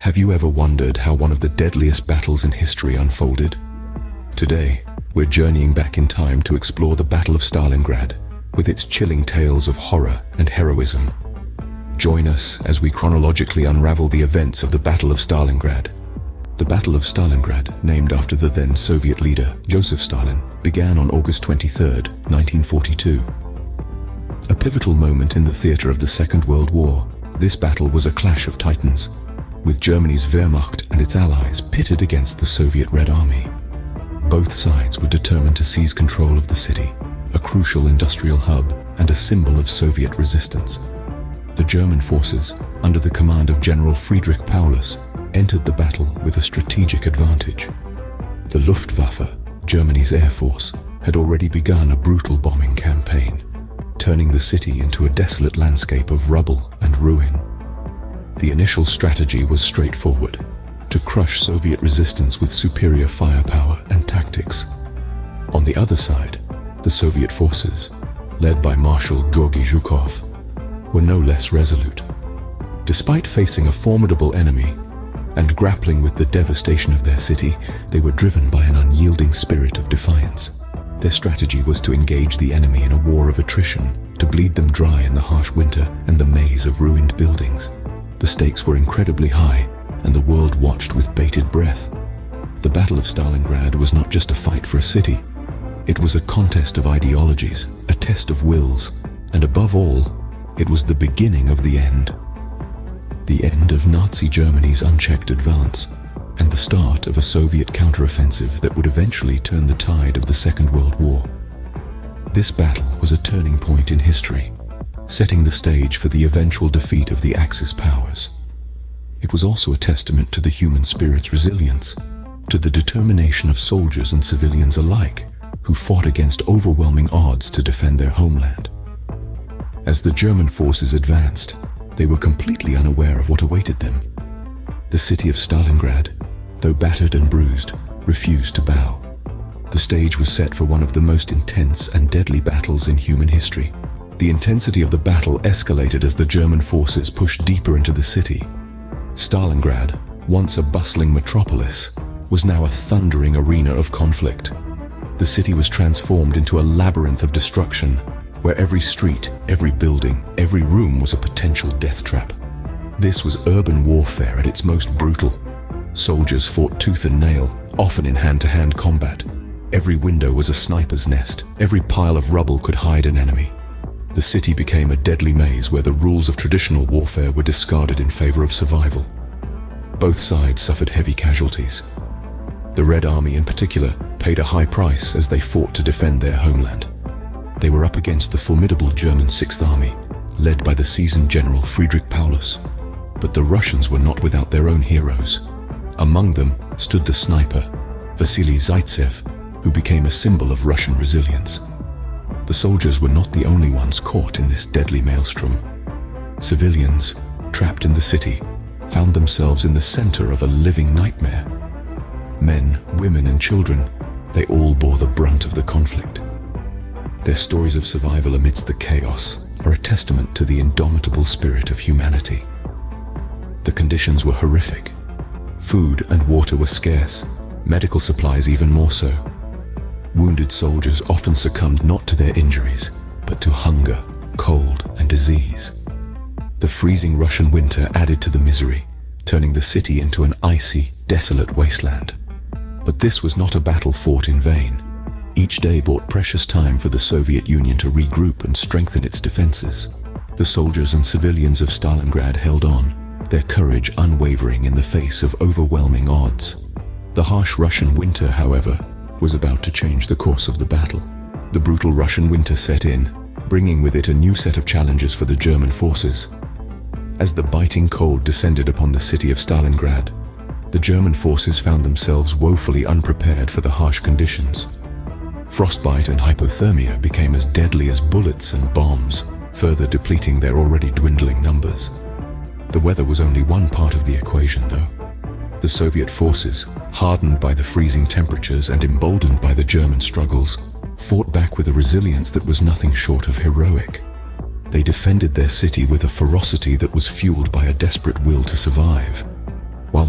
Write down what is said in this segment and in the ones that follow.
Have you ever wondered how one of the deadliest battles in history unfolded? Today, we're journeying back in time to explore the Battle of Stalingrad, with its chilling tales of horror and heroism. Join us as we chronologically unravel the events of the Battle of Stalingrad. The Battle of Stalingrad, named after the then Soviet leader, Joseph Stalin, began on August 23, 1942. A pivotal moment in the theater of the Second World War, this battle was a clash of titans, with Germany's Wehrmacht and its allies pitted against the Soviet Red Army. Both sides were determined to seize control of the city, a crucial industrial hub and a symbol of Soviet resistance. The German forces, under the command of General Friedrich Paulus, entered the battle with a strategic advantage. The Luftwaffe, Germany's air force, had already begun a brutal bombing campaign, turning the city into a desolate landscape of rubble and ruin. The initial strategy was straightforward: to crush Soviet resistance with superior firepower and tactics. On the other side, the Soviet forces, led by Marshal Georgy Zhukov, were no less resolute. Despite facing a formidable enemy and grappling with the devastation of their city, they were driven by an unyielding spirit of defiance. Their strategy was to engage the enemy in a war of attrition, to bleed them dry in the harsh winter and the maze of ruined buildings. The stakes were incredibly high, and the world watched with bated breath. The Battle of Stalingrad was not just a fight for a city. It was a contest of ideologies, a test of wills, and above all, it was the beginning of the end. The end of Nazi Germany's unchecked advance, and the start of a Soviet counteroffensive that would eventually turn the tide of the Second World War. This battle was a turning point in history, setting the stage for the eventual defeat of the Axis powers. It was also a testament to the human spirit's resilience, to the determination of soldiers and civilians alike, who fought against overwhelming odds to defend their homeland. As the German forces advanced, they were completely unaware of what awaited them. The city of Stalingrad, though battered and bruised, refused to bow. The stage was set for one of the most intense and deadly battles in human history. The intensity of the battle escalated as the German forces pushed deeper into the city. Stalingrad, once a bustling metropolis, was now a thundering arena of conflict. The city was transformed into a labyrinth of destruction, where every street, every building, every room was a potential death trap. This was urban warfare at its most brutal. Soldiers fought tooth and nail, often in hand-to-hand combat. Every window was a sniper's nest. Every pile of rubble could hide an enemy. The city became a deadly maze where the rules of traditional warfare were discarded in favor of survival. Both sides suffered heavy casualties. The Red Army in particular paid a high price as they fought to defend their homeland. They were up against the formidable German Sixth Army, led by the seasoned General Friedrich Paulus. But the Russians were not without their own heroes. Among them stood the sniper, Vasily Zaitsev, who became a symbol of Russian resilience. The soldiers were not the only ones caught in this deadly maelstrom. Civilians, trapped in the city, found themselves in the center of a living nightmare. Men, women, and children, they all bore the brunt of the conflict. Their stories of survival amidst the chaos are a testament to the indomitable spirit of humanity. The conditions were horrific. Food and water were scarce, medical supplies even more so. Wounded soldiers often succumbed not to their injuries, but to hunger, cold, and disease. The freezing Russian winter added to the misery, turning the city into an icy, desolate wasteland. But this was not a battle fought in vain. Each day brought precious time for the Soviet Union to regroup and strengthen its defenses. The soldiers and civilians of Stalingrad held on, their courage unwavering in the face of overwhelming odds. The harsh Russian winter, however, was about to change the course of the battle. The brutal Russian winter set in, bringing with it a new set of challenges for the German forces. As the biting cold descended upon the city of Stalingrad, the German forces found themselves woefully unprepared for the harsh conditions. Frostbite and hypothermia became as deadly as bullets and bombs, further depleting their already dwindling numbers. The weather was only one part of the equation, though. The Soviet forces, hardened by the freezing temperatures and emboldened by the German struggles, fought back with a resilience that was nothing short of heroic. They defended their city with a ferocity that was fueled by a desperate will to survive.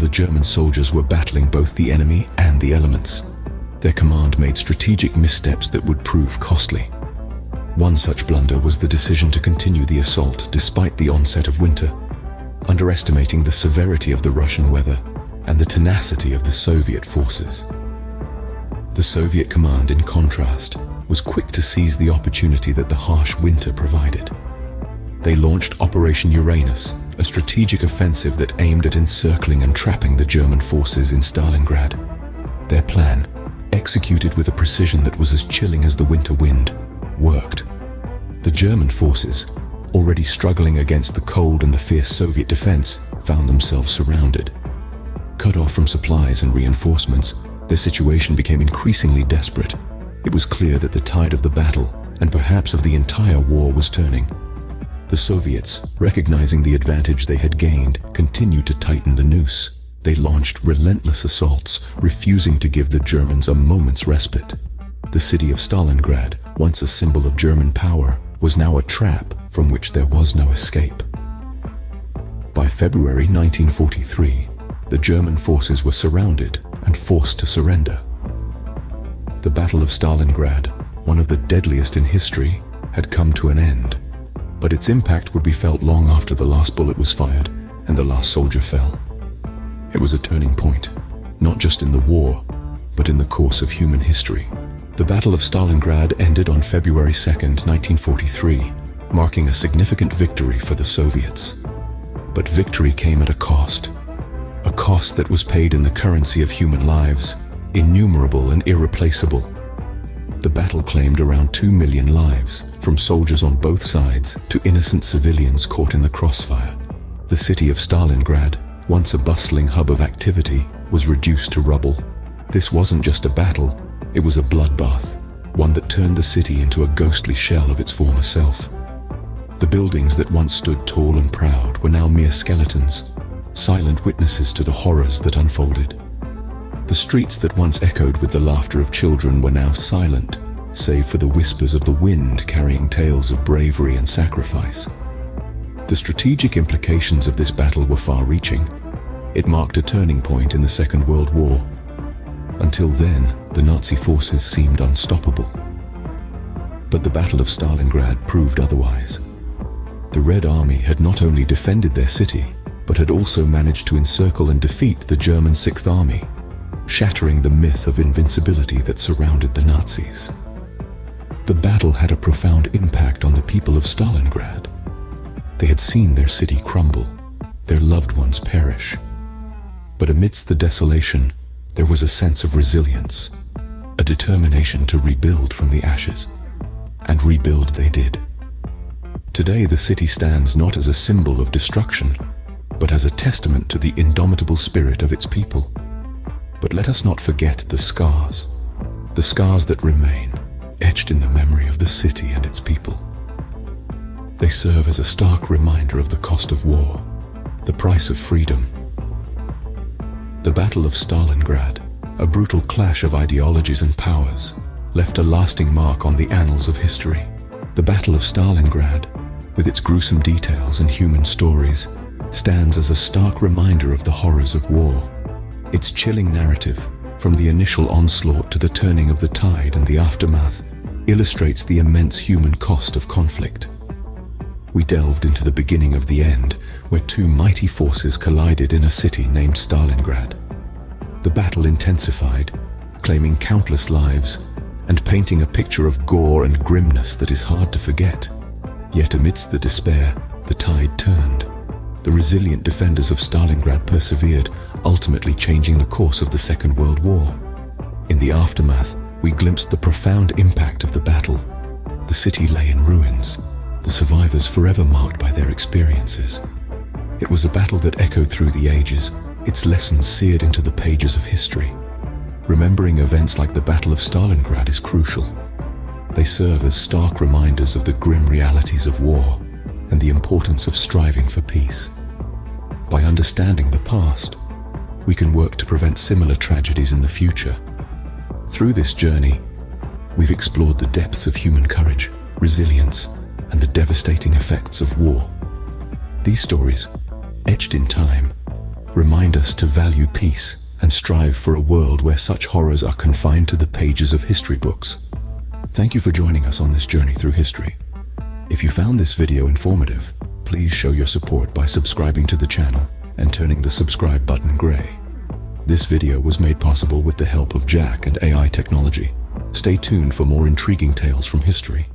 the German soldiers were battling both the enemy and the elements. Their command made strategic missteps that would prove costly. One such blunder was the decision to continue the assault despite the onset of winter, underestimating the severity of the Russian weather and the tenacity of the Soviet forces. The Soviet command, in contrast, was quick to seize the opportunity that the harsh winter provided. They launched Operation Uranus, a strategic offensive that aimed at encircling and trapping the German forces in Stalingrad. Their plan, executed with a precision that was as chilling as the winter wind, worked. The German forces, already struggling against the cold and the fierce Soviet defense, found themselves surrounded. Cut off from supplies and reinforcements, their situation became increasingly desperate. It was clear that the tide of the battle, and perhaps of the entire war, was turning. The Soviets, recognizing the advantage they had gained, continued to tighten the noose. They launched relentless assaults, refusing to give the Germans a moment's respite. The city of Stalingrad, once a symbol of German power, was now a trap from which there was no escape. By February 1943, the German forces were surrounded and forced to surrender. The Battle of Stalingrad, one of the deadliest in history, had come to an end, but its impact would be felt long after the last bullet was fired and the last soldier fell. It was a turning point, not just in the war, but in the course of human history. The Battle of Stalingrad ended on February 2, 1943, marking a significant victory for the Soviets. But victory came at a cost that was paid in the currency of human lives, innumerable and irreplaceable. The battle claimed around 2 million lives, from soldiers on both sides to innocent civilians caught in the crossfire. The city of Stalingrad, once a bustling hub of activity, was reduced to rubble. This wasn't just a battle, it was a bloodbath, one that turned the city into a ghostly shell of its former self. The buildings that once stood tall and proud were now mere skeletons, silent witnesses to the horrors that unfolded. The streets that once echoed with the laughter of children were now silent, save for the whispers of the wind carrying tales of bravery and sacrifice. The strategic implications of this battle were far-reaching. It marked a turning point in the Second World War. Until then, the Nazi forces seemed unstoppable. But the Battle of Stalingrad proved otherwise. The Red Army had not only defended their city, but had also managed to encircle and defeat the German Sixth Army, shattering the myth of invincibility that surrounded the Nazis. The battle had a profound impact on the people of Stalingrad. They had seen their city crumble, their loved ones perish. But amidst the desolation, there was a sense of resilience, a determination to rebuild from the ashes. And rebuild they did. Today, the city stands not as a symbol of destruction, but as a testament to the indomitable spirit of its people. But let us not forget the scars that remain, etched in the memory of the city and its people. They serve as a stark reminder of the cost of war, the price of freedom. The Battle of Stalingrad, a brutal clash of ideologies and powers, left a lasting mark on the annals of history. The Battle of Stalingrad, with its gruesome details and human stories, stands as a stark reminder of the horrors of war. Its chilling narrative, from the initial onslaught to the turning of the tide and the aftermath, illustrates the immense human cost of conflict. We delved into the beginning of the end, where two mighty forces collided in a city named Stalingrad. The battle intensified, claiming countless lives, and painting a picture of gore and grimness that is hard to forget. Yet amidst the despair, the tide turned. The resilient defenders of Stalingrad persevered, ultimately changing the course of the Second World War. In the aftermath, we glimpsed the profound impact of the battle. The city lay in ruins, the survivors forever marked by their experiences. It was a battle that echoed through the ages, its lessons seared into the pages of history. Remembering events like the Battle of Stalingrad is crucial. They serve as stark reminders of the grim realities of war and the importance of striving for peace. By understanding the past, we can work to prevent similar tragedies in the future. Through this journey, we've explored the depths of human courage, resilience, and the devastating effects of war. These stories, etched in time, remind us to value peace and strive for a world where such horrors are confined to the pages of history books. Thank you for joining us on this journey through history. If you found this video informative, please show your support by subscribing to the channel and turning the subscribe button gray. This video was made possible with the help of Jack and AI technology. Stay tuned for more intriguing tales from history.